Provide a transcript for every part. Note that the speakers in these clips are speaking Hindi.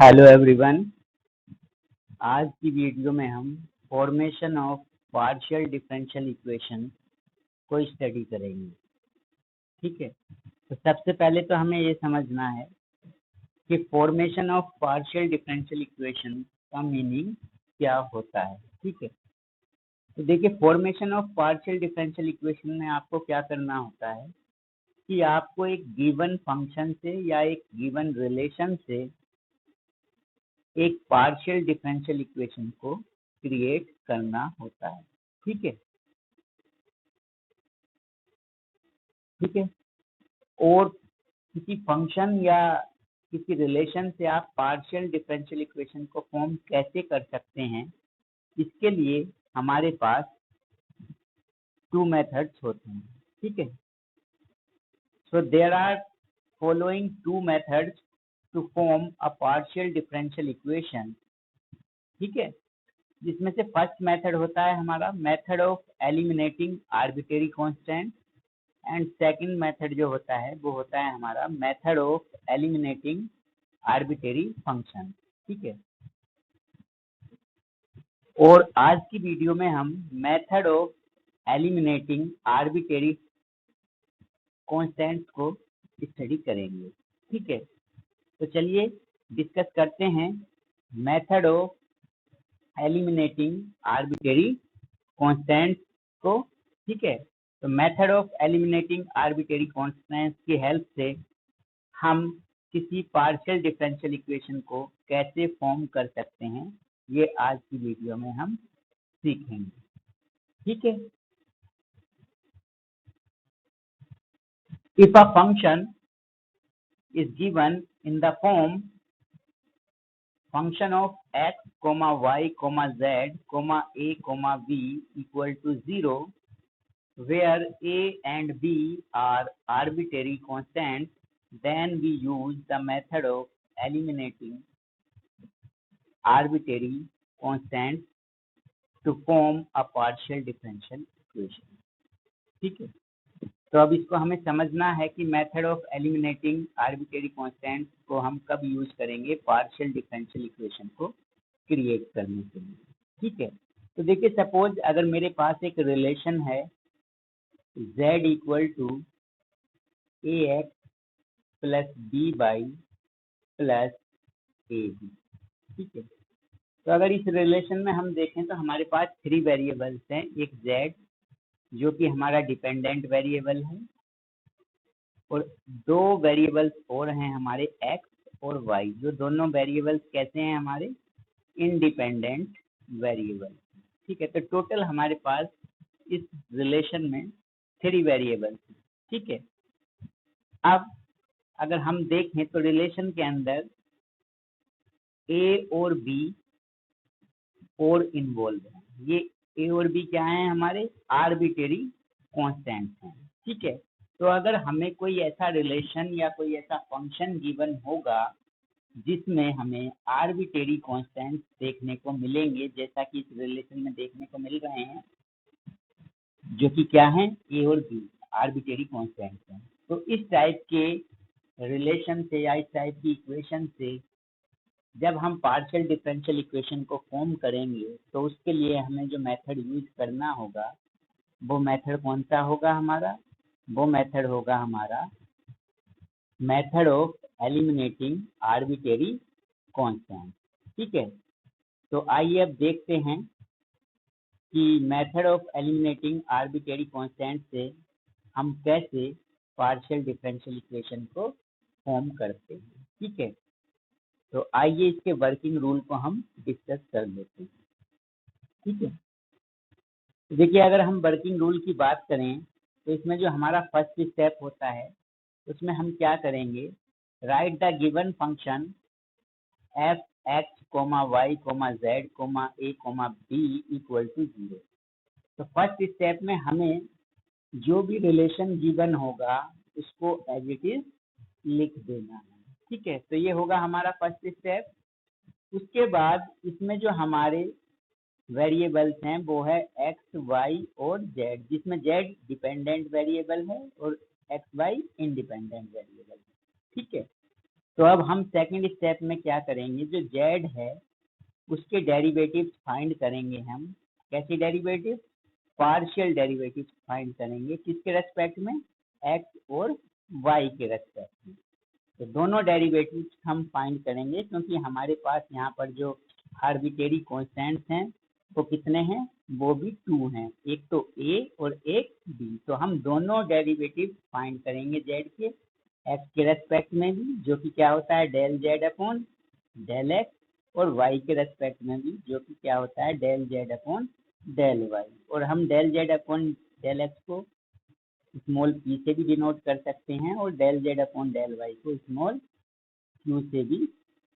Hello everyone. आज की वीडियो में हम formation of partial differential equation को स्टडी करेंगे। ठीक है, तो सबसे पहले तो हमें ये समझना है कि formation of partial differential equation का मीनिंग क्या होता है। ठीक है, तो देखिए formation of partial differential equation में आपको क्या करना होता है कि आपको एक गिवन फंक्शन से या एक गिवन रिलेशन से एक पार्शियल डिफरेंशियल इक्वेशन को क्रिएट करना होता है। ठीक है, ठीक है। और किसी फंक्शन या किसी रिलेशन से आप पार्शियल डिफरेंशियल इक्वेशन को फॉर्म कैसे कर सकते हैं, इसके लिए हमारे पास टू मेथड्स होते हैं। ठीक है, so there are following two methods to form a partial differential equation. ठीक है, जिसमें से फर्स्ट मेथड होता है हमारा method of eliminating arbitrary constant and second method जो होता है वो होता है हमारा method of eliminating arbitrary function. ठीक है, और आज की वीडियो में हम method of eliminating arbitrary constants को स्टडी करेंगे। ठीक है, तो चलिए डिस्कस करते हैं method of eliminating arbitrary constants को। ठीक है, तो method of eliminating arbitrary constants की हेल्प से हम किसी पार्शियल डिफरेंशियल इक्वेशन को कैसे फॉर्म कर सकते हैं, ये आज की वीडियो में हम सीखेंगे। ठीक है, if a function is given in the form function of x, y, z, a, b equal to 0, where a and b are arbitrary constants, then we use the method of eliminating arbitrary constants to form a partial differential equation। ठीक है, तो अब इसको हमें समझना है कि method of eliminating arbitrary constant को हम कब यूज करेंगे पार्शियल डिफरेंशियल इक्वेशन को क्रिएट करने के लिए। ठीक है, तो देखिए सपोज अगर मेरे पास एक रिलेशन है z equal to a x plus b y plus a b. ठीक है, तो अगर इस रिलेशन में हम देखें तो हमारे पास थ्री वेरिएबल्स हैं। एक z जो कि हमारा डिपेंडेंट वेरिएबल है, और दो वेरिएबल्स और हैं हमारे x और y, जो दोनों वेरिएबल्स कैसे हैं हमारे इंडिपेंडेंट वेरिएबल। ठीक है, तो टोटल हमारे पास इस रिलेशन में थ्री वेरिएबल्स हैं। ठीक है, अब अगर हम देखें तो रिलेशन के अंदर a और b और इन्वॉल्व है। ये a और b क्या है हमारे आर्बिट्रेरी कांस्टेंट्स हैं। ठीक है, तो अगर हमें कोई ऐसा रिलेशन या कोई ऐसा फंक्शन गिवन होगा जिसमें हमें आर्बिट्रेरी कांस्टेंट्स देखने को मिलेंगे, जैसा कि इस रिलेशन में देखने को मिल रहे हैं, जो कि क्या है ए और बी आर्बिट्रेरी कांस्टेंट्स हैं, तो इस टाइप के रिलेशन से या इस टाइप की इक्वेशन से जब हम पार्शियल डिफरेंशियल इक्वेशन को फॉर्म करेंगे तो उसके लिए हमें जो मेथड यूज करना होगा वो मेथड कौन सा होगा हमारा, वो मेथड होगा हमारा method of eliminating arbitrary constant. ठीक है, तो आइए अब देखते हैं कि method of eliminating arbitrary constant से हम कैसे पार्शियल डिफरेंशियल इक्वेशन को फॉर्म करते हैं। ठीक है, तो आइए इसके वर्किंग रूल को हम डिस्कस कर लेते हैं। ठीक है, देखिए अगर हम वर्किंग रूल की बात करें तो इसमें जो हमारा फर्स्ट स्टेप होता है उसमें हम क्या करेंगे, right the given function f x comma y comma z comma a comma b equal to 0। तो फर्स्ट स्टेप में हमें जो भी रिलेशन गिवन होगा उसको एज इट इज लिख देना है। ठीक है, तो ये होगा हमारा फर्स्ट स्टेप। उसके बाद इसमें जो हमारे वेरिएबल्स हैं वो है एक्स वाई और जेड, जिसमें जेड डिपेंडेंट वेरिएबल है और एक्स वाई इंडिपेंडेंट वेरिएबल है। ठीक है, तो अब हम सेकंड स्टेप में क्या करेंगे, जो जेड है उसके डेरिवेटिव्स फाइंड करेंगे हम। कैसे डेरिवेटिव? पार्शियल डेरिवेटिव फाइंड करेंगे, किसके रेस्पेक्ट में? एक्स और वाई के रेस्पेक्ट में। तो दोनों डेरिवेटिव्स हम फाइंड करेंगे, क्योंकि हमारे पास यहाँ पर जो आर्बिट्रेरी कॉन्स्टेंट्स हैं वो कितने हैं? वो भी 2 हैं, एक तो ए और एक बी। तो हम दोनों डेरिवेटिव फाइंड करेंगे जेड के, एक्स के रेस्पेक्ट में भी, जो कि क्या होता है del z upon del x, और वाई के रेस्पेक्ट में भी, जो कि क्या होता है del z upon del y. और हम del z upon del x को स्मॉल पी से भी डिनोट कर सकते हैं, और del z upon del y को स्मॉल क्यू से भी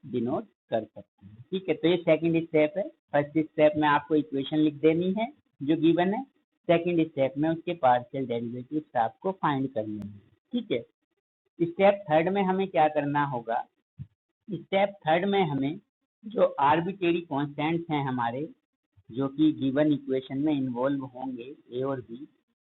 डिनोट कर सकते हैं। ठीक है, तो ये सेकंड स्टेप है। फर्स्ट स्टेप में आपको इक्वेशन लिख देनी है जो गिवन है, सेकंड स्टेप में उसके पार्शियल डेरिवेटिव्स आपको फाइंड करने हैं। ठीक है, स्टेप थर्ड में हमें क्या करना होगा? स्टेप थर्ड में हमें जो आर्बिट्रेरी कॉन्स्टेंट्स हैं हमारे, जो कि गिवन इक्वेशन में इन्वॉल्व होंगे ए और बी,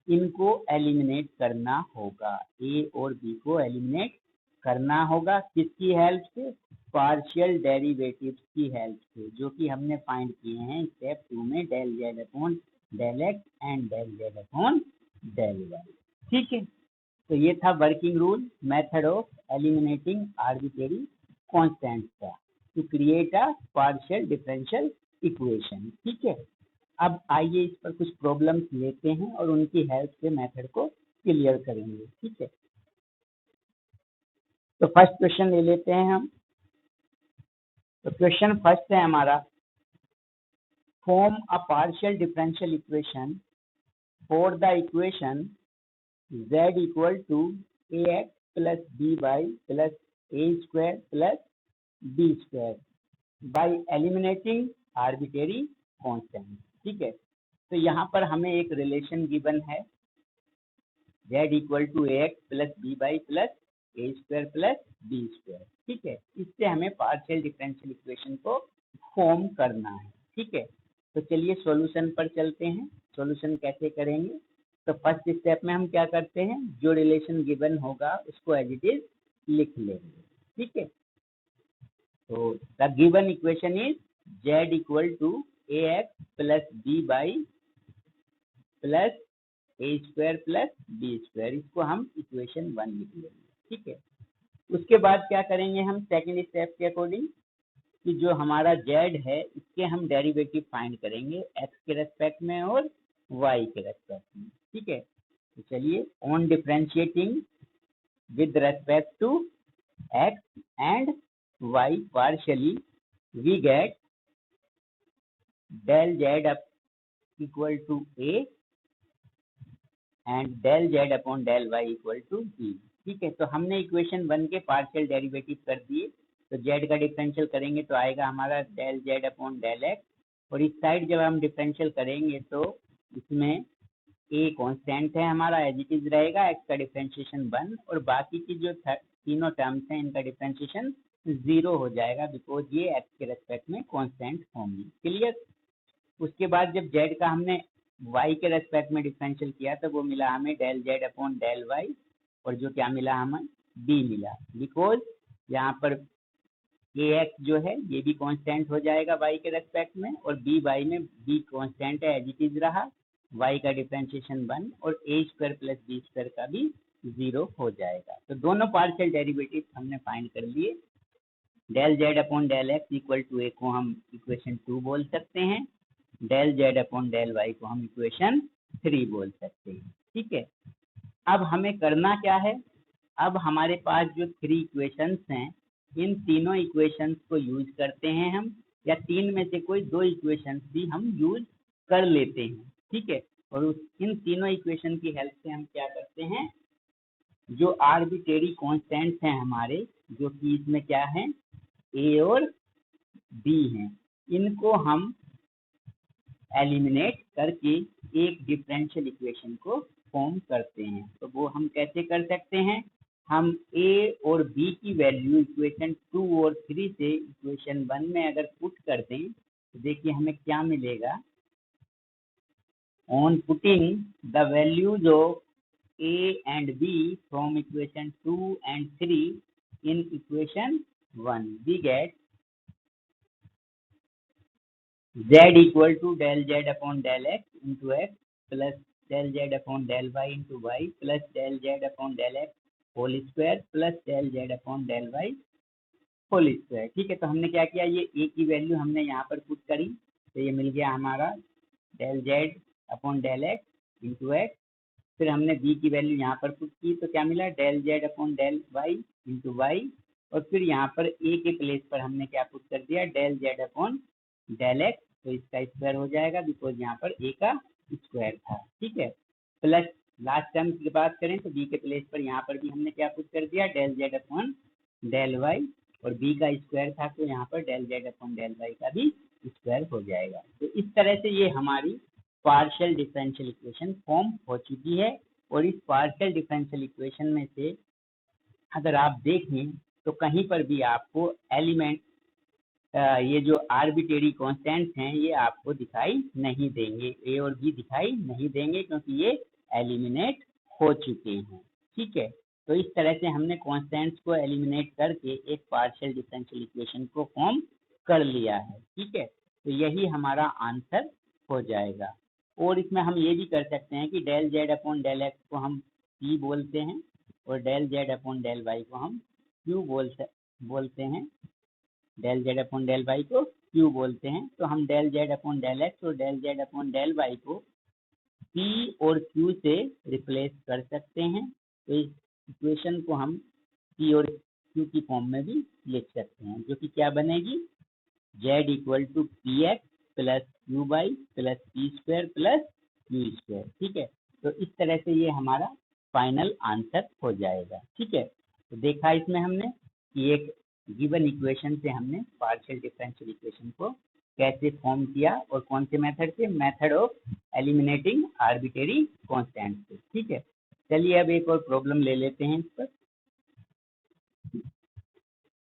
इनको एलिमिनेट करना होगा। ए और बी को एलिमिनेट करना होगा किसकी हेल्प से? पार्शियल डेरिवेटिव्स की हेल्प से, जो कि हमने फाइंड किए हैं स्टेप 2 में, del z upon del x and del z upon del y. ठीक है, तो ये था working rule, method of eliminating arbitrary constants का to create a partial differential equation. ठीक है, अब आइए इस पर कुछ प्रॉब्लम्स लेते हैं और उनकी हेल्प से मेथड को क्लियर करेंगे। ठीक है, तो फर्स्ट क्वेश्चन ले लेते हैं हम। तो क्वेश्चन फर्स्ट है हमारा, form a partial differential equation for the equation z equal to ax plus by plus a square plus b square by eliminating arbitrary constant. ठीक है, तो यहाँ पर हमें एक रिलेशन गिवन है, z equal to ax plus by plus a square plus b square. ठीक है, इससे हमें पार्शियल डिफरेंशियल इक्वेशन को फॉर्म करना है। ठीक है, तो चलिए सॉल्यूशन पर चलते हैं। सॉल्यूशन कैसे करेंगे? तो फर्स्ट स्टेप में हम क्या करते हैं, जो रिलेशन गिवन होगा उसको एज इट इज लिख लेंगे। ठीक है, तो the given equation is z equal to ax plus by plus a square plus b square, इसको हम इक्वेशन 1 लिख लेंगे। ठीक है, उसके बाद क्या करेंगे हम सेकंड स्टेप के अकॉर्डिंग, कि जो हमारा z है इसके हम डेरिवेटिव फाइंड करेंगे x के रेस्पेक्ट में और y के रेस्पेक्ट में। ठीक है, तो चलिए, on differentiating with respect to x and y partially we get del z up equal to a and del z upon del y equal to b। ठीक है, तो हमने इक्वेशन 1 के पार्शियल डेरिवेटिव कर दिए, तो z का डिफरेंशियल करेंगे तो आएगा हमारा del z upon del x, और इस साइड जब हम डिफरेंशियल करेंगे तो इसमें a कांस्टेंट है हमारा, एज इट इज रहेगा, x का डिफरेंशिएशन 1, और बाकी की जो तीनों टर्म्स हैं इनका डिफरेंशिएशन 0 हो जाएगा, बिकॉज ये x के रेस्पेक्ट में कांस्टेंट होंगी। क्लियर? उसके बाद जब z का हमने y के रेस्पेक्ट में डिफरेंशियल किया तो वो मिला हमें del z upon del y, और जो क्या मिला हमें b मिला, बिकॉज यहाँ पर ax जो है ये भी कांस्टेंट हो जाएगा y के रेस्पेक्ट में, और by में b कांस्टेंट है एज इट इज रहा, y का डिफरेंशिएशन 1, और a square plus b square का भी 0 हो जाएगा। तो दोनों पार्शियल डेरिवेटिव हमने फाइंड कर लिए। del z upon del x equal to a को हम इक्वेशन 2 बोल सकते हैं, del z upon del y को हम इक्वेशन 3 बोल सकते हैं। ठीक है, अब हमें करना क्या है? अब हमारे पास जो 3 इक्वेशंस हैं, इन तीनों इक्वेशंस को यूज करते हैं हम, या तीन में से कोई 2 इक्वेशंस भी हम यूज कर लेते हैं। ठीक है, और इन तीनों इक्वेशन की हेल्प से हम क्या करते हैं, जो आर्बिट्रेरी कांस्टेंट्स हैं हमारे, जो कि इसमें क्या है a और b हैं, इनको हम एलिमिनेट करके एक डिफरेंशियल इक्वेशन को फॉर्म करते हैं। तो वो हम कैसे कर सकते हैं? हम a और b की वैल्यू इक्वेशन 2 और 3 से इक्वेशन 1 में अगर पुट कर दें तो देखिए हमें क्या मिलेगा। On putting the values of a and b from equation 2 and 3, in equation 1 we get z equal to del z upon del x into x plus del z upon del y into y plus del z upon del x whole square plus del z upon del y whole square. ठीक है, तो हमने क्या किया, ये a की वैल्यू हमने यहाँ पर पुट करी, तो ये मिल गया हमारा del z upon del x into x। फिर हमने b की वैल्यू यहाँ पर पुट की, तो क्या मिला, del z upon del y into y। और फिर यहाँ पर a के प्लेस पर हमने क्या पुट कर दिया, del z upon del x, तो इसका स्क्वायर हो जाएगा बिकॉज यहाँ पर a का स्क्वायर था। ठीक है, प्लस लास्ट टर्म की बात करें तो b के प्लेस पर यहाँ पर भी हमने क्या पुट कर दिया, del z upon del y, और b का स्क्वायर था तो यहाँ पर del z upon del y का भी स्क्वायर हो जाएगा। तो इस तरह से ये हमारी पार्शियल डिफरेंशियल इक्वेशन फॉर्म हो चुकी है। और इस पार्शियल डिफरेंशियल इक्वेशन में से अगर आप देखें तो कहीं पर भी आपको एलिमेंट ये जो आर्बिट्रेरी कांस्टेंट्स हैं ये आपको दिखाई नहीं देंगे, ए और बी दिखाई नहीं देंगे क्योंकि ये एलिमिनेट हो चुके हैं। ठीक है, तो इस तरह से हमने कांस्टेंट्स को एलिमिनेट करके एक पार्शियल डिफरेंशियल इक्वेशन को फॉर्म कर लिया है। ठीक है, तो यही हमारा आंसर हो जाएगा। और इसमें हम ये भी कर सकते हैं कि del z upon del x को हम p बोलते हैं और del z upon del y को हम q बोलते हैं, del z upon del y को q बोलते हैं। तो हम del z upon del x और del z upon del y को p और q से रिप्लेस कर सकते हैं। तो इस इक्वेशन को हम p और q की फॉर्म में भी लिख सकते हैं, जो कि क्या बनेगी, z equal to p x plus q y plus p square plus q square. ठीक है, तो इस तरह से ये हमारा फाइनल आंसर हो जाएगा। ठीक है, तो देखा इसमें हमने कि एक गिवन इक्वेशन से हमने पार्शियल डिफरेंशियल इक्वेशन को कैसे फॉर्म किया और कौन से मेथड से, method of eliminating arbitrary constant से। ठीक है, चलिए अब एक और प्रॉब्लम ले लेते हैं, इस पर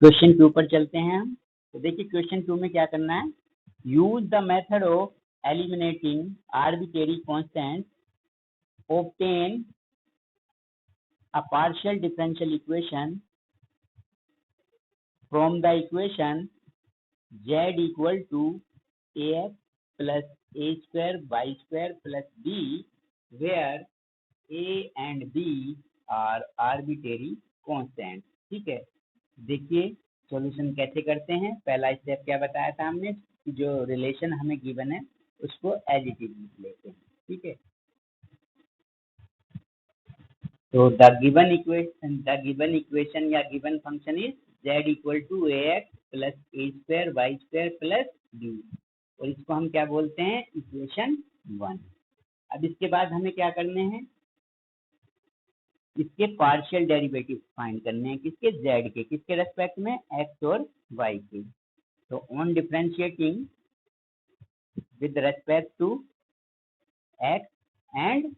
क्वेश्चन के ऊपर चलते हैं हम। तो देखिए क्वेश्चन 2 में क्या करना है, use the method of eliminating arbitrary constant obtain a partial differential equation from the equation z equal to ax plus a square y square plus b where a and b are arbitrary constants। ठीक है, देखिए सॉल्यूशन कैसे करते हैं। पहला स्टेप क्या बताया था हमने, कि जो रिलेशन हमें गिवन है उसको एज इट इज लिख लेते हैं। ठीक है, तो द गिवन इक्वेशन या given function is z equal to ax plus a square y स्क्वायर प्लस b, और इसको हम क्या बोलते हैं, इक्वेशन 1। अब इसके बाद हमें क्या करने हैं, इसके पार्शियल डेरिवेटिव फाइंड करने हैं, किसके, z के, किसके रेस्पेक्ट में, x और y के। तो on differentiating with respect to x and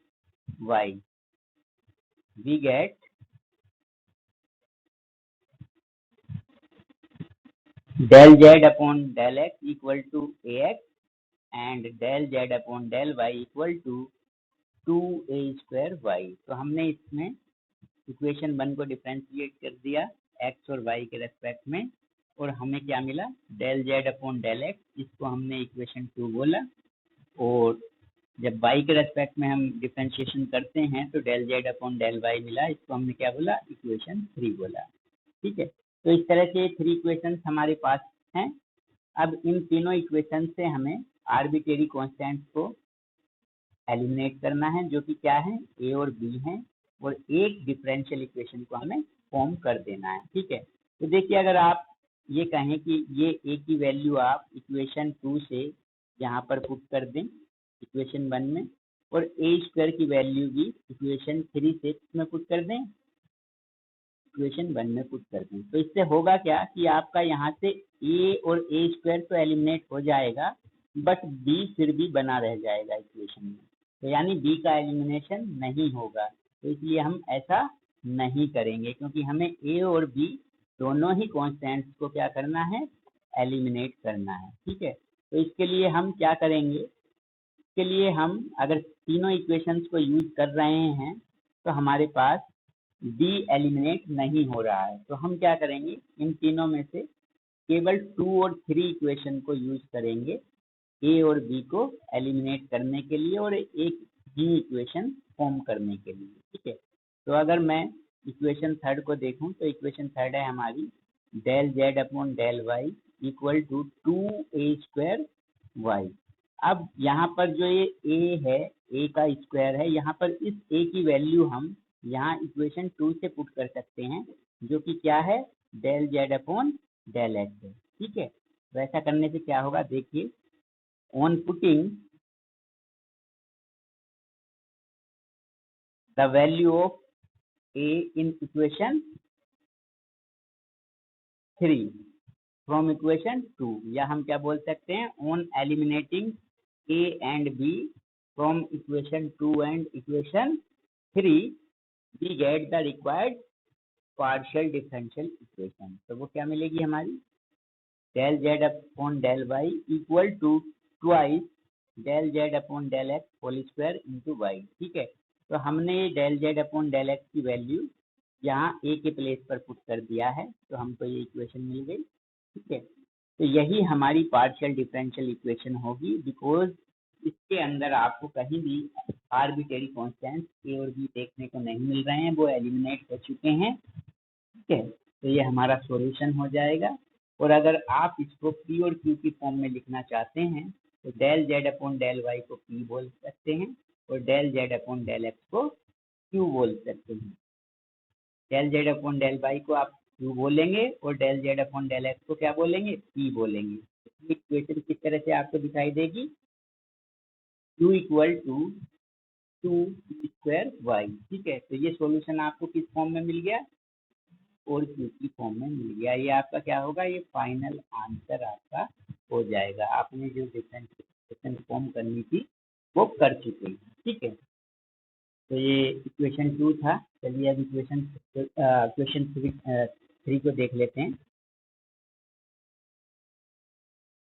y we get del z upon del x equal to ax and del z upon del y equal to 2a square y। तो हमने इसमें इक्वेशन 1 को डिफरेंशिएट कर दिया x और y के रेस्पेक्ट में, और हमें क्या मिला, del z upon del x, इसको हमने इक्वेशन 2 बोला। और जब y के रेस्पेक्ट में हम डिफरेंशिएशन करते हैं तो del z upon del y मिला, इसको हमने क्या बोला, इक्वेशन 3 बोला। ठीक है, तो इस तरह से 3 इक्वेशंस हमारे पास हैं। अब इन तीनों इक्वेशन से हमें आर्बिट्रेरी कांस्टेंट्स को एलिमिनेट करना है, जो कि क्या है, ए और बी हैं, और एक डिफरेंशियल इक्वेशन को हमें फॉर्म कर देना है। ठीक है, तो देखिए अगर आप ये कहें कि ये ए की वैल्यू आप इक्वेशन 2 से यहाँ पर पुट कर दें इक्वेशन 1 में, और ए स्क्वायर की वैल्यू भी इक्वेशन 3 से इसमें पुट कर दें, इक्वेशन 1 में पुट कर दें, तो इससे होगा क्या कि आपका यहाँ से ए और ए स्क्वायर तो एलिमिनेट हो जाएगा, बट बी फिर भी बना रह जाएगा इक्वेशन में, तो यानी बी का एलिमिनेशन नहीं होगा। तो इसलिए हम ऐसा नहीं करेंगे, क्योंकि हमें ए और बी दोनों ही कॉन्स्टेंट्स को क्या करना है, एलिमिनेट करना है। ठीक है, तो इसके लिए हम क्या करेंगे, इसके लिए हम अगर तीनों इक्वेशंस को यूज कर रहे हैं तो हमारे पास डी एलिमिनेट नहीं हो रहा है, तो हम क्या करेंगे, इन तीनों में से केवल 2 और 3 इक्वेशन को यूज करेंगे ए और बी को एलिमिनेट करने के लिए और एक न्यू इक्वेशन फॉर्म करने के लिए। ठीक है, तो अगर मैं इक्वेशन थर्ड को देखूं तो इक्वेशन थर्ड है हमारी del z upon del y equal to 2a² y. अब यहाँ पर जो ये a है, a का स्क्वायर है, यहाँ पर इस a की वैल्यू हम यहाँ इक्वेशन 2 से पुट कर सकते हैं, जो कि क्या है, del z upon del x है। ठीक है, तो ऐसा करने से क्या होगा, देखिए, on putting the value of a in equation 3 from equation 2, या हम क्या बोल सकते हैं, on eliminating a and b from equation 2 and equation 3 we get the required partial differential equation। तो वो क्या मिलेगी हमारी, del z upon del y equal to twice del z upon del x whole square into y. ठीक है, तो हमने ये del z upon del x की वैल्यू यहाँ ए के प्लेस पर पुट कर दिया है, तो हमको ये इक्वेशन मिल गई। ठीक है, तो यही हमारी पार्शियल डिफरेंशियल इक्वेशन होगी, बिकॉज इसके अंदर आपको कहीं भी आर्बिट्रेरी कॉन्स्टेंट ए और बी देखने को नहीं मिल रहे हैं, वो एलिमिनेट हो चुके हैं। ठीक है, तो ये हमारा सॉल्यूशन हो जाएगा। और अगर आप इसको पी और क्यू की फॉर्म में लिखना चाहते हैं तो del z upon del y को पी बोल सकते हैं और del z upon del x को क्यू बोल सकते हैं। Del z upon del y को आप क्यू बोलेंगे और del z upon del x को क्या बोलेंगे, पी बोलेंगे। इक्वेशन किस तरह से आपको दिखाई देगी, क्यू इक्वल टू 2 वाई। ठीक है, तो ये सॉल्यूशन आपको किस फॉर्म में मिल गया, और क्यू की फॉर्म में मिल गया। ये आपका क्या होगा, ये फाइनल आंसर आपका हो जाएगा। आपने जो डिफरेंशिएशन फॉर्म करनी थी वो कर चुके हैं। ठीक है, तो ये इक्वेशन 2 था। चलिए अब इक्वेशन 3 को देख लेते हैं।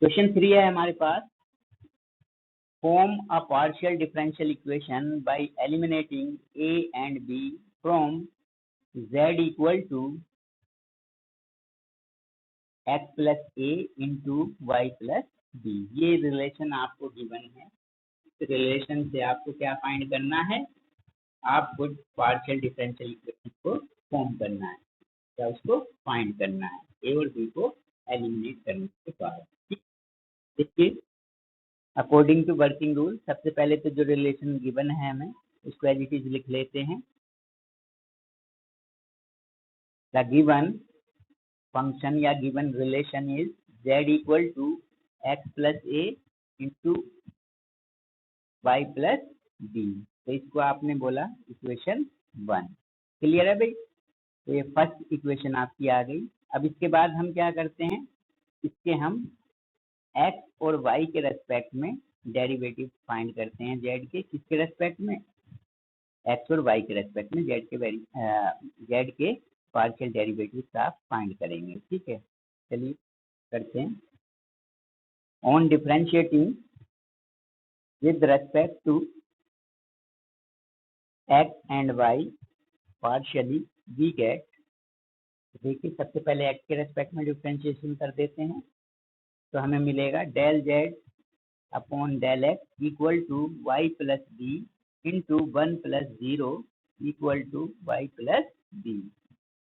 क्वेश्चन 3 है हमारे पास, form a partial differential equation by eliminating a and b from z equal to x plus a into y plus b. ये रिलेशन आपको गिवन है, इस रिलेशन से आपको क्या फाइंड करना है, आपको पार्शियल डिफरेंशियल इक्वेशन को फॉर्म करना है, या उसको फाइंड करना है ए और बी को एलिमिनेट करने के बाद। देखिए, अकॉर्डिंग टू वर्किंग रूल सबसे पहले तो जो रिलेशन गिवन है हमें उसको एज इट इज लिख लेते हैं। द गिवन फंक्शन या given relation is z equal to x plus a into y plus b. तो इसको आपने बोला इक्वेशन 1। क्लियर है भाई, तो ये फर्स्ट इक्वेशन आपकी आ गई। अब इसके बाद हम क्या करते हैं, इसके हम x और y के रेस्पेक्ट में डेरिवेटिव फाइंड करते हैं, z के किसके रेस्पेक्ट में, x और y के रेस्पेक्ट में z के पार्शियल डेरिवेटिव आप फाइंड करेंगे। ठीक है, चलिए करते हैं। On differentiating with respect to x and y partially we get, देखिए सबसे पहले x के रेस्पेक्ट में डिफरेंशिएशन कर देते हैं, तो हमें मिलेगा del z upon del x equal to y plus b into 1 plus 0 equal to y plus b.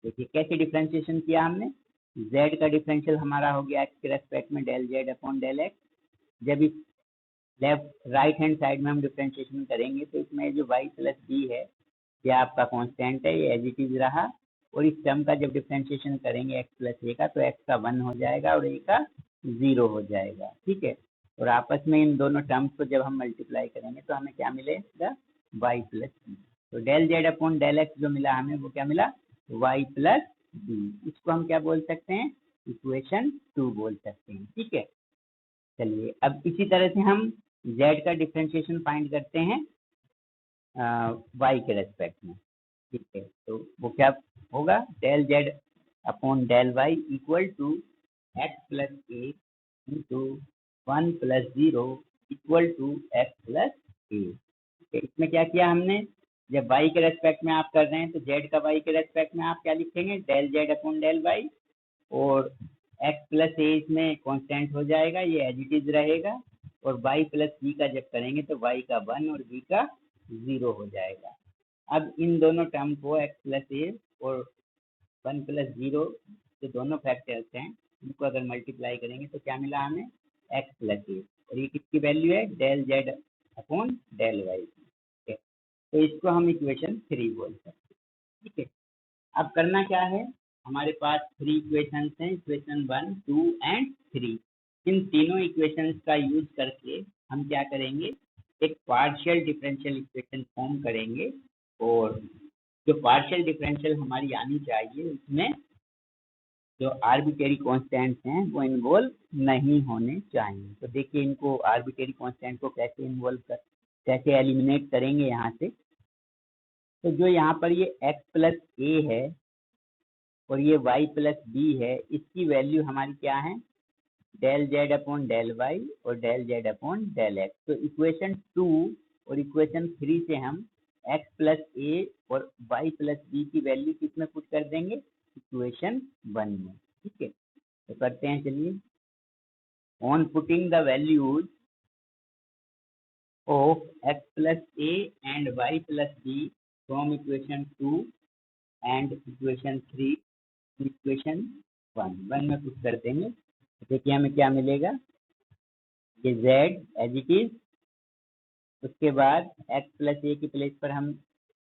देखिए कैसे डिफरेंशिएशन किया हमने, z का डिफरेंशियल हमारा हो गया x के रेस्पेक्ट में del z upon del x. जब इस लेफ्ट राइट हैंड साइड में हम डिफरेंशिएशन करेंगे तो इसमें जो y प्लस बी है ये आपका कांस्टेंट है, ये एज इट इज रहा। और इस टर्म का जब डिफरेंशिएशन करेंगे x प्लस ए का, तो x का 1 हो जाएगा और a का 0 हो जाएगा। ठीक है, और आपस में इन दोनों टर्म्स को जब हम मल्टीप्लाई करेंगे तो हमें क्या मिलेगा, y प्लस बी। तो del z upon del x जो मिला हमें वो क्या मिला, y प्लस बी। इसको हम क्या बोल सकते हैं, इक्वेशन 2 बोल सकते हैं। ठीक है, चलिए अब इसी तरह से हम z का डिफरेंशिएशन फाइंड करते हैं y के रेस्पेक्ट में। ठीक है, तो वो क्या होगा, del z upon del y equal to x plus a into 1 plus 0 equal to x plus a. इसमें क्या किया हमने, जब y के रेस्पेक्ट में आप कर रहे हैं तो z का y के रेस्पेक्ट में आप क्या लिखेंगे, del z upon del y, और x प्लस ए इसमें कांस्टेंट हो जाएगा, ये एज इट इज रहेगा, और y प्लस b का जब करेंगे तो y का 1 और b का 0 हो जाएगा। अब इन दोनों टर्म को x प्लस ए और 1 प्लस 0 जो दोनों फैक्टर्स हैं इनको अगर मल्टीप्लाई करेंगे तो क्या मिला हमें, x प्लस ए, और ये किसकी वैल्यू है, del z upon del y। तो इसको हम इक्वेशन 3 बोल सकते हैं। ठीक है, अब करना क्या है, हमारे पास 3 इक्वेशंस हैं, इक्वेशन 1, 2 एंड 3। इन तीनों इक्वेशंस का यूज करके हम क्या करेंगे, एक पार्शियल डिफरेंशियल इक्वेशन फॉर्म करेंगे, और जो पार्शियल डिफरेंशियल हमारी आनी चाहिए उसमें जो आर्बिट्रेरी कांस्टेंट्स हैं वो इन्वॉल्व नहीं होने चाहिए। तो देखिए इनको आर्बिट्रेरी कांस्टेंट को कैसे एलिमिनेट करेंगे यहाँ से। तो जो यहाँ पर ये x प्लस ए है और ये y प्लस बी है, इसकी वैल्यू हमारी क्या है, del z upon del y और del z upon del x। तो इक्वेशन 2 और इक्वेशन 3 से हम x प्लस ए और y प्लस बी की वैल्यू किस में पुट कर देंगे, इक्वेशन 1 में। ठीक है, तो करते हैं, चलिए। On putting the values of x plus a and y plus b from equation 2 and equation 3 equation 1 में पुट कर देंगे। देखिए हमें क्या मिलेगा, ये z एज इट इज, उसके बाद x प्लस ए की प्लेस पर हम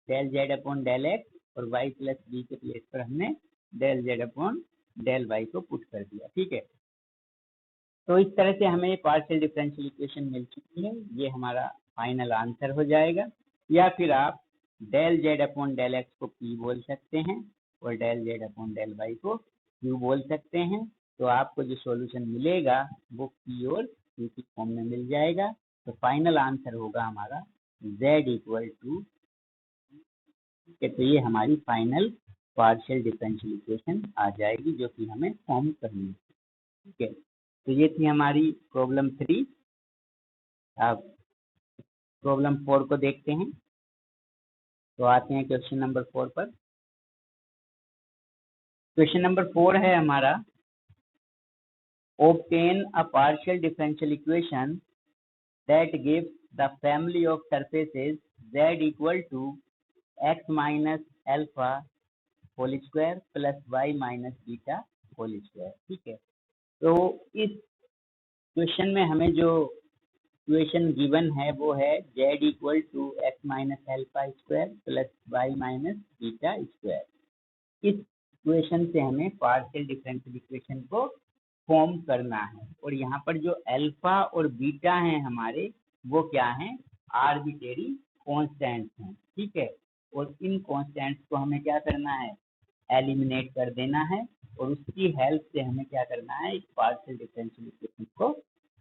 del z upon del x और y प्लस बी के प्लेस पर हमने del z upon del y को पुट कर दिया। ठीक है, तो इस तरह से हमें ये पार्शियल डिफरेंशियल इक्वेशन मिल चुकी है, ये हमारा फाइनल आंसर हो जाएगा। या फिर आप del z upon del x को p बोल सकते हैं और del z upon del y को q बोल सकते हैं। तो आपको जो सॉल्यूशन मिलेगा वो p और q की फॉर्म में मिल जाएगा। तो फाइनल आंसर होगा हमारा z इक्वल टू, तो ये हमारी फाइनल पार्शियल डिफरेंशियल इक्वेशन आ जाएगी जो कि हमें फॉर्म करनी है। ठीक है, तो ये थी हमारी प्रॉब्लम 3। अब प्रॉब्लम 4 को देखते हैं। तो आते हैं क्वेश्चन नंबर 4 पर। क्वेश्चन नंबर 4 है हमारा, obtain a partial differential equation that gives the family of surfaces z equal to x minus alpha whole square plus y minus beta whole square। ठीक है, तो इस क्वेश्चन में हमें जो इक्वेशन गिवन है वो है z equal to x minus alpha square plus y minus beta square. इस इक्वेशन से हमें पार्शियल डिफरेंशियल इक्वेशन को फॉर्म करना है, और यहाँ पर जो अल्फा और बीटा हैं हमारे वो क्या हैं, आर्बिट्रेरी कांस्टेंट्स हैं। ठीक है, और इन कांस्टेंट्स को हमें क्या करना है, एलिमिनेट कर देना है, और उसकी हेल्प से हमें क्या करना है, एक पार्शियल डिफरेंशियल इक्वेशन को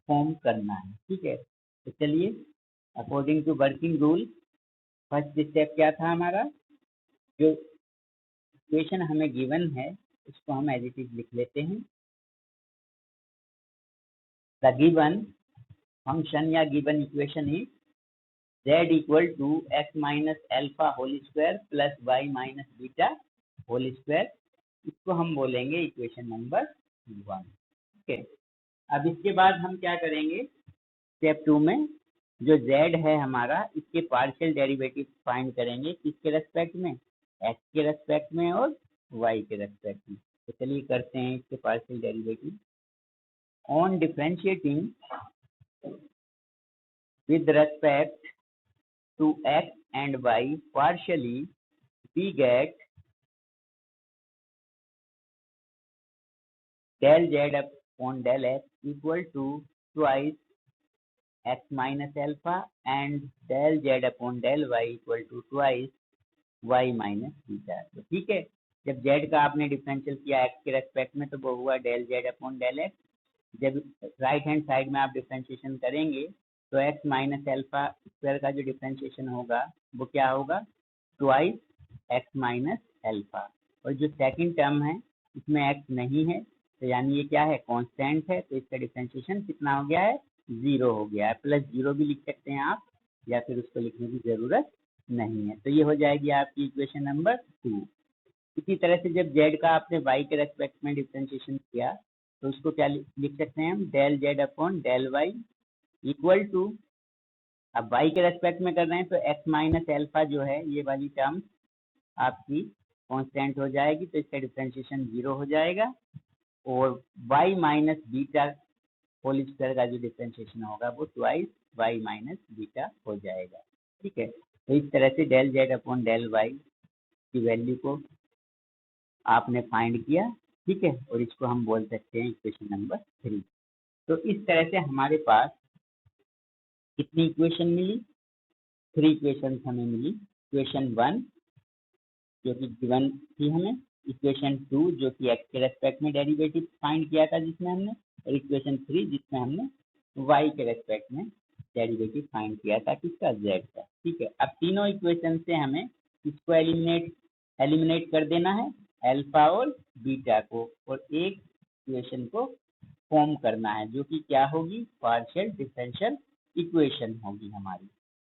फॉर्म करना है। ठीक है, तो चलिए, according to working rule first step क्या था हमारा, जो इक्वेशन हमें गिवन है उसको हम एज इट इज लिख लेते हैं। द गिवन फंक्शन या given equation is z equal to x minus alpha whole square plus y minus beta whole square. इसको हम बोलेंगे इक्वेशन नंबर 1। ठीक है, अब इसके बाद हम क्या करेंगे, स्टेप 2 में जो z है हमारा इसके पार्शियल डेरिवेटिव फाइंड करेंगे, किसके रेस्पेक्ट में, x के रेस्पेक्ट में और y के रेस्पेक्ट में। तो चलिए करते हैं इसके partial derivative. On differentiating with respect to x and y partially, we get del z upon del x equal to twice x minus alpha and del z upon del y equal to twice y minus beta। तो ठीक है, जब z का आपने डिफरेंशियल किया x के रेस्पेक्ट में तो वो हुआ del z upon del x। जब राइट हैंड साइड में आप डिफरेंशिएशन करेंगे तो x माइनस एल्फा स्क्वायर का जो डिफरेंशिएशन होगा वो क्या होगा, ट्वाइस x माइनस एल्फा। और जो सेकंड टर्म है इसमें x नहीं है, तो यानी ये क्या है, कांस्टेंट है, तो इसका डिफरेंशिएशन कितना हो गया है, 0 हो गया है। प्लस 0 भी लिख सकते हैं आप, या फिर उसको लिखने की जरूरत नहीं है, तो ये हो जाएगी आपकी इक्वेशन नंबर 2। इसी तरह से जब z का आपने y के रेस्पेक्ट में डिफरेंशिएशन किया तो उसको क्या लिख सकते हैं हम, del z upon del y equal to, अब y के रेस्पेक्ट में कर रहे हैं तो x माइनस एल्फा जो है ये वाली टर्म आपकी कांस्टेंट हो जाएगी, तो इसका डिफरेंशिएशन 0 हो जाएगा, और y minus beta whole square का जो डिफरेंशिएशन होगा वो ट्वाइस y माइनस बीटा हो जाएगा। ठीक है, तो इस तरह से del z upon del y की वैल्यू को आपने फाइंड किया। ठीक है, और इसको हम बोल सकते हैं इक्वेशन नंबर 3। तो इस तरह से हमारे पास कितनी इक्वेशन मिली, 3 इक्वेशन हमें मिली। इक्वेशन 1 जो कि गिवन थी हमें, इक्वेशन 2 जो कि x के रेस्पेक्ट में डेरिवेटिव फाइंड किया था जिसमें हमने, और इक्वेशन 3 जिसमें हमने y के रेस्पेक्ट में डेरिवेटिव फाइंड किया था किसका, z का। ठीक है, अब तीनों इक्वेशन से हमें इसको एलिमिनेट कर देना है, अल्फा और बीटा को, और एक इक्वेशन को फॉर्म करना है जो कि क्या होगी, पार्शियल डिफरेंशियल इक्वेशन होगी हमारी।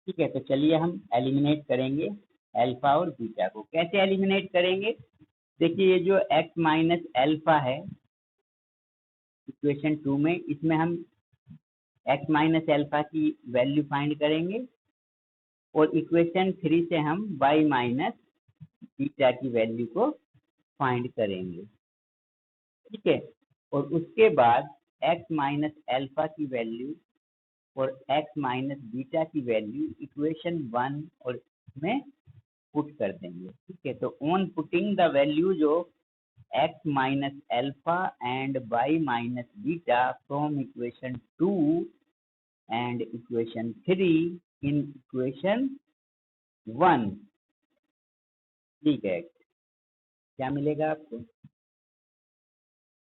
ठीक है, तो चलिए हम एलिमिनेट करेंगे अल्फा और बीटा को। कैसे एलिमिनेट करेंगे, देखिए ये जो x माइनस अल्फा है इक्वेशन 2 में, इसमें हम x माइनस अल्फा की वैल्यू फाइंड करेंगे, और इक्वेशन 3 से हम y माइनस बीटा की वैल्यू को फाइंड करेंगे। ठीक है, और उसके बाद x माइनस अल्फा की वैल्यू और x माइनस बीटा की वैल्यू इक्वेशन 1 और में पुट कर देंगे। ठीक है, तो on putting the values of x minus alpha and y minus beta from equation 2 and equation 3 in equation 1। ठीक है, क्या मिलेगा आपको,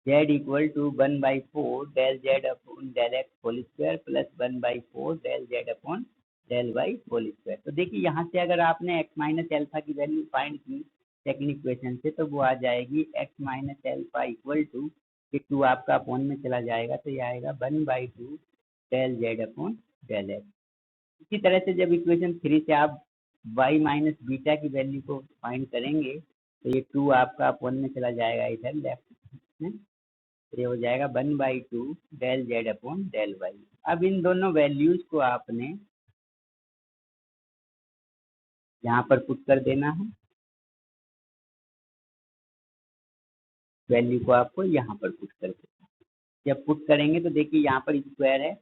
z equal to 1/4 del z upon del x whole square plus 1/4 del z upon del y whole square. तो देखिए यहाँ से अगर आपने x माइनस एल्फा की वैल्यू फाइंड की सेकंड इक्वेशन से, तो वो आ जाएगी x minus alpha equal to, ये 2 आपका अपॉन में चला जाएगा तो ये आएगा 1/2 del z upon del x। इसी तरह से जब इक्वेशन 3 से आप y माइनस बीटा की वैल्यू को फाइंड करेंगे तो ये 2 आपका अपॉन में चला जाएगा इधर लेफ्ट में, ये हो जाएगा 1/2 del z upon del y। अब इन दोनों वैल्यूज को आपने यहाँ पर पुट कर देना है, वैल्यू को आपको यहाँ पर पुट कर देना है। जब पुट करेंगे तो देखिए यहाँ पर स्क्वायर है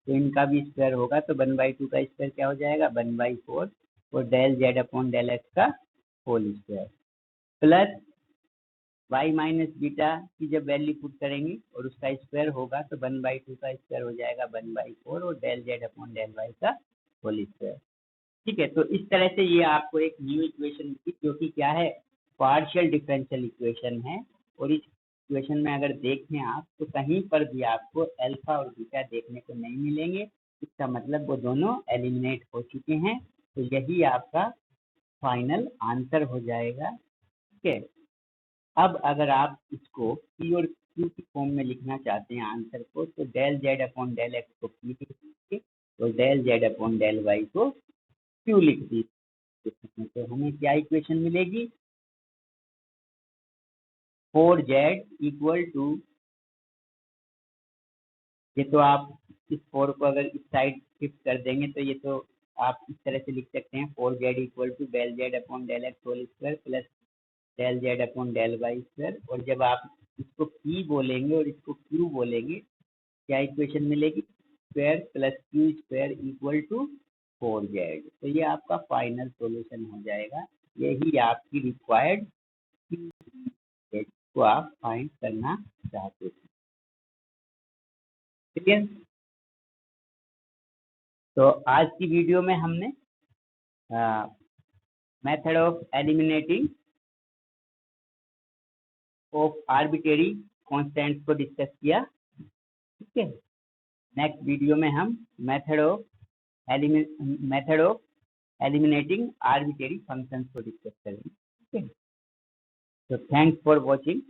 तो इनका भी स्क्वायर होगा, तो 1/2 का स्क्वायर क्या हो जाएगा, 1/4, और del z upon del x का whole square, plus y minus beta की जब वैल्यू पुट करेंगे और उसका स्क्वायर होगा तो 1/2 का स्क्वायर हो जाएगा 1/4, और del z upon del y का होल स्क्वायर। ठीक है, तो इस तरह से ये आपको एक न्यू इक्वेशन मिली जो कि क्या है, पार्शियल डिफरेंशियल इक्वेशन है। और इस इक्वेशन में अगर देखें आप तो कहीं पर भी आपको अल्फा और बीटा देखने को नहीं मिलेंगे, इसका मतलब वो दोनों एलिमिनेट हो चुके हैं। तो यही आपका फाइनल आंसर हो जाएगा। ठीक है, अब अगर आप इसको पी और क्यू की फॉर्म में लिखना चाहते हैं आंसर को, तो del z upon del x को पी लिख दीजिए और del z upon del y को क्यू लिख दीजिए। तो हमें क्या इक्वेशन मिलेगी, 4z इक्वल टू, ये तो आप इस 4 को अगर इस साइड शिफ्ट कर देंगे तो ये तो आप इस तरह से लिख सकते हैं, 4z equal to del z upon del x whole square plus del z upon del y square. और जब आप इसको p बोलेंगे और इसको q बोलेंगे, क्या इक्वेशन मिलेगी, square plus q square equal to 4z। तो ये आपका फाइनल सॉल्यूशन हो जाएगा। यही आपकी रिक्वायर्ड को आप फाइंड करना चाहते थे। ठीक है, तो आज की वीडियो में हमने method of eliminating of arbitrary constants को डिस्कस किया। ठीक है, नेक्स्ट वीडियो में हम method of eliminating arbitrary functions को डिस्कस करेंगे। ठीक है, तो थैंक्स फॉर वॉचिंग।